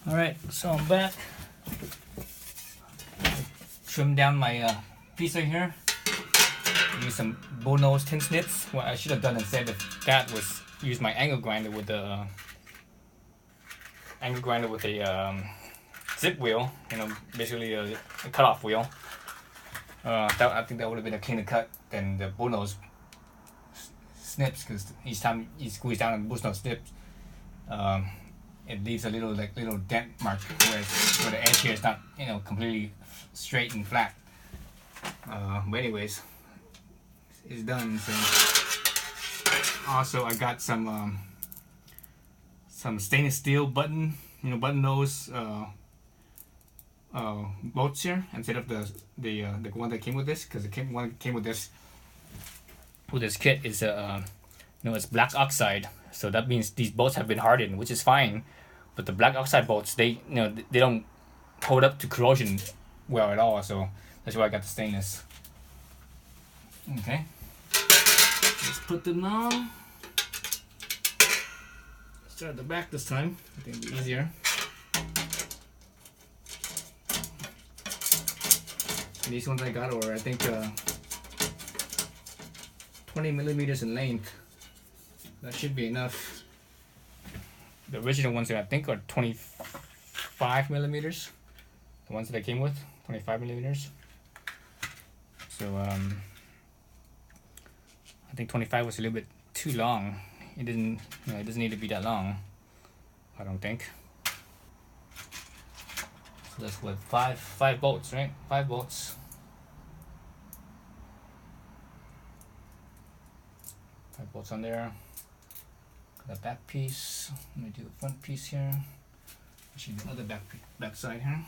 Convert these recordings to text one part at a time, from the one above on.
Alright, so I'm back. Trim down my piece right here. Use some bullnose tin snips. What I should have done instead of that was use my angle grinder with the zip wheel. You know, basically a cutoff wheel. I think that would have been a cleaner cut than the bullnose snips, because each time you squeeze down on the bullnose snips, it leaves a little dent mark, where the edge here is not, you know, completely straight and flat. But anyways, it's done. So also I got some stainless steel button nose bolts here instead of the one that came with this, because the one came with this kit is it's black oxide. So that means these bolts have been hardened, which is fine. But the black oxide bolts, they don't hold up to corrosion well at all. So that's why I got the stainless. Okay, let's put them on. Start at the back this time. I think it'll be easier. And these ones I got are, I think, 20 millimeters in length. That should be enough. The original ones that I think are 25 millimeters. The ones that I came with, 25 millimeters. So I think 25 was a little bit too long. It doesn't need to be that long, I don't think. So that's what, five bolts, right? 5 bolts. 5 bolts on there. The back piece. Let me do the front piece here. Actually, the other back side here.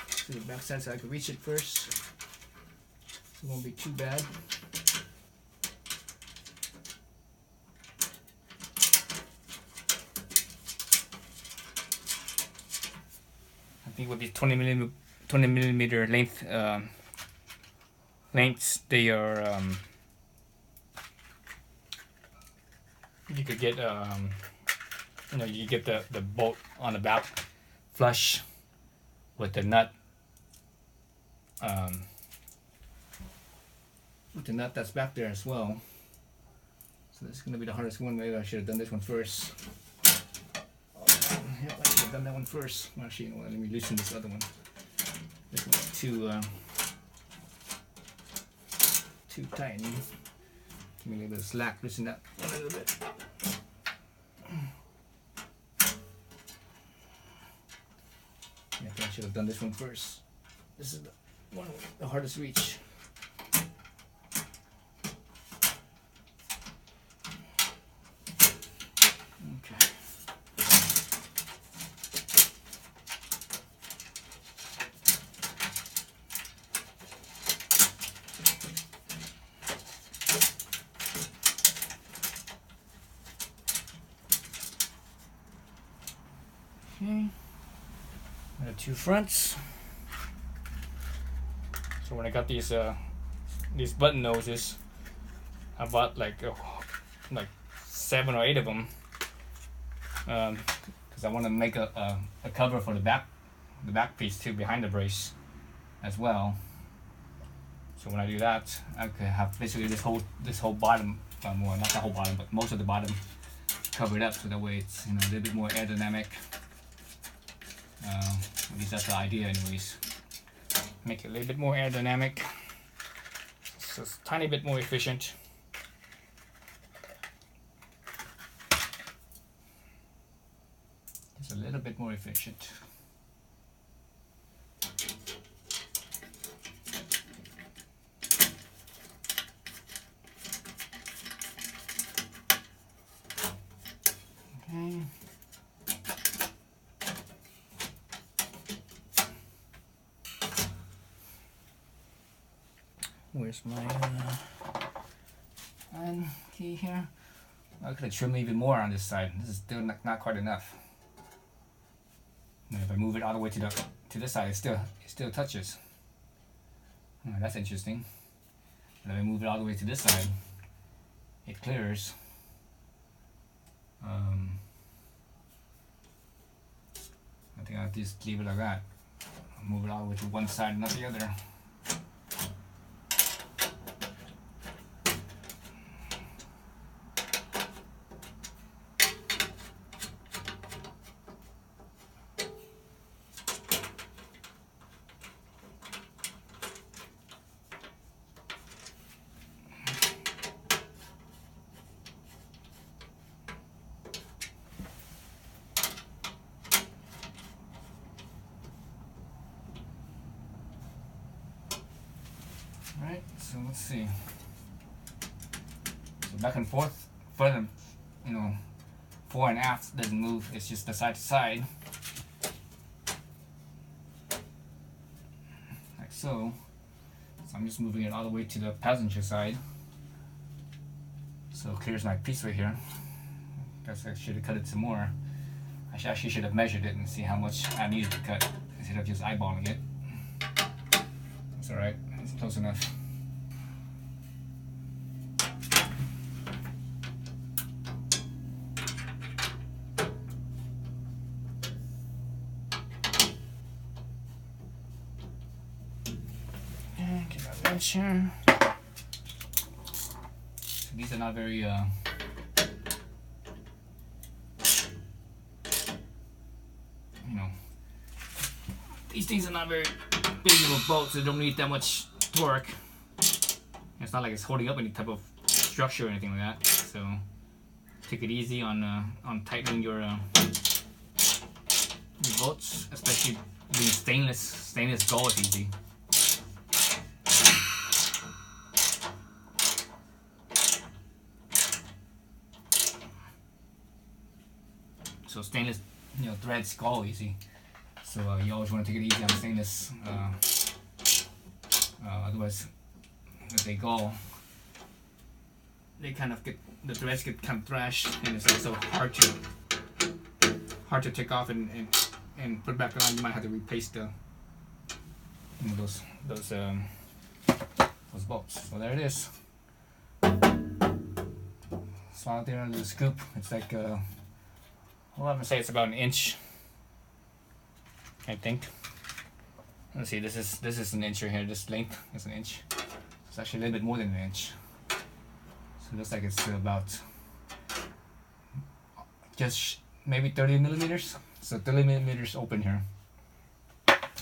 So the back side, so I can reach it first. So it won't be too bad. I think with these 20 millimeter lengths, they are you could get you get the bolt on the back flush with the nut that's back there as well. So this is going to be the hardest one. Maybe I should have done this one first. Yeah, I should have done that one first. Actually, you know what, let me loosen this other one. This one's too tiny. Give me a little bit of slack, loosen that a little bit. Yeah, I think I should have done this one first. This is the hardest reach. Okay. Okay. The 2 fronts. So when I got these button noses, I bought like 7 or 8 of them, because I want to make a cover for the back piece too, behind the brace as well. So when I do that, I could have basically this whole bottom, well, not the whole bottom, but most of the bottom covered up, so that way it's, you know, a little bit more aerodynamic. At least that's the idea, anyways. Make it a little bit more aerodynamic, so it's a tiny bit more efficient. It's a little bit more efficient. Okay. Where's my iron key here? I could have trimmed even more on this side. This is still not quite enough. And if I move it all the way to this side, it still touches. Oh, that's interesting. And if I move it all the way to this side, it clears. have to just leave it like that. Move it all the way to one side and not the other. Right, so let's see. So back and forth, further, you know, fore and aft doesn't move, it's just the side to side. Like so. So I'm just moving it all the way to the passenger side. So clears my piece right here. Guess I should have cut it some more. I actually should have measured it and see how much I needed to cut instead of just eyeballing it. It's alright, it's close enough. And get that wrench here. So these are not very these things are not very big of a bolt, so they don't need that much torque. It's not like it's holding up any type of structure or anything like that. So take it easy on tightening your bolts, especially being stainless. Stainless gauze is easy. So stainless, threads go easy. So you always want to take it easy on stainless. Otherwise, if they go, they kind of get, the threads get kind of thrashed, and it's also hard to take off and put back on. You might have to replace the those bolts. So there it is. Slide there under the scoop. It's like well, I'm gonna say it's about an inch, I think. Let's see, this is an inch right here. This length is an inch. It's actually a little bit more than an inch. So it looks like it's about just maybe 30 millimeters. So 30 millimeters open here.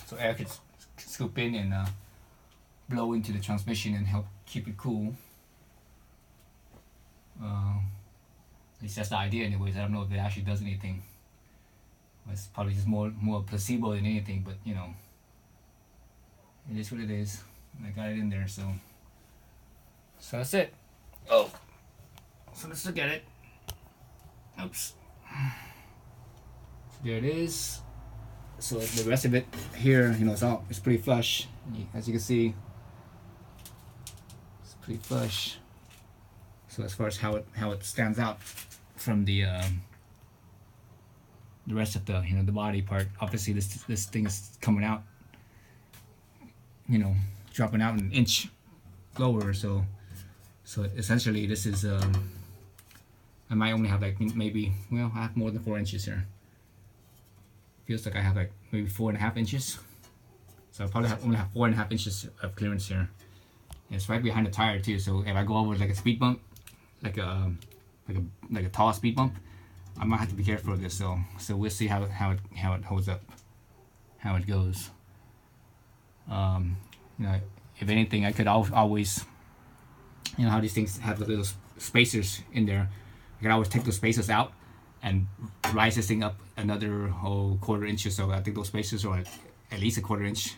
So air could scoop in and blow into the transmission and help keep it cool. At least that's the idea anyways. I don't know if it actually does anything. It's probably just more placebo than anything, but it is what it is. I got it in there, so that's it. Oh, so let's look at it. Oops. So there it is. So the rest of it here, it's pretty flush. As you can see, it's pretty flush. So as far as how it stands out from the rest of the the body part, obviously this thing is coming out, dropping out an inch lower. So essentially this is I might only have like maybe I have more than 4 inches here. Feels like I have like maybe 4.5 inches. So I probably only have 4.5 inches of clearance here. It's right behind the tire too. So if I go over like a speed bump, like a tall speed bump, I might have to be careful of this. So we'll see how it holds up, how it goes. If anything, I could always, how these things have the little spacers in there. I could always take those spacers out and rise this thing up another whole 1/4 inch or so. I think those spacers are like at least a 1/4 inch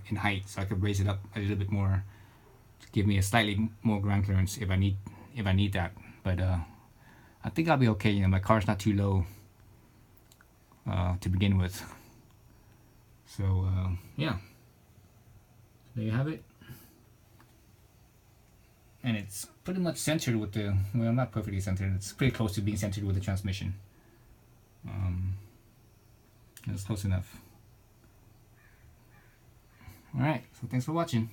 in height, so I could raise it up a little bit more to give me a slightly more ground clearance if I need that. But I think I'll be okay. My car's not too low to begin with. So yeah, there you have it. And it's pretty much centered with the, well, not perfectly centered, it's pretty close to being centered with the transmission. It's close enough. Alright, so thanks for watching.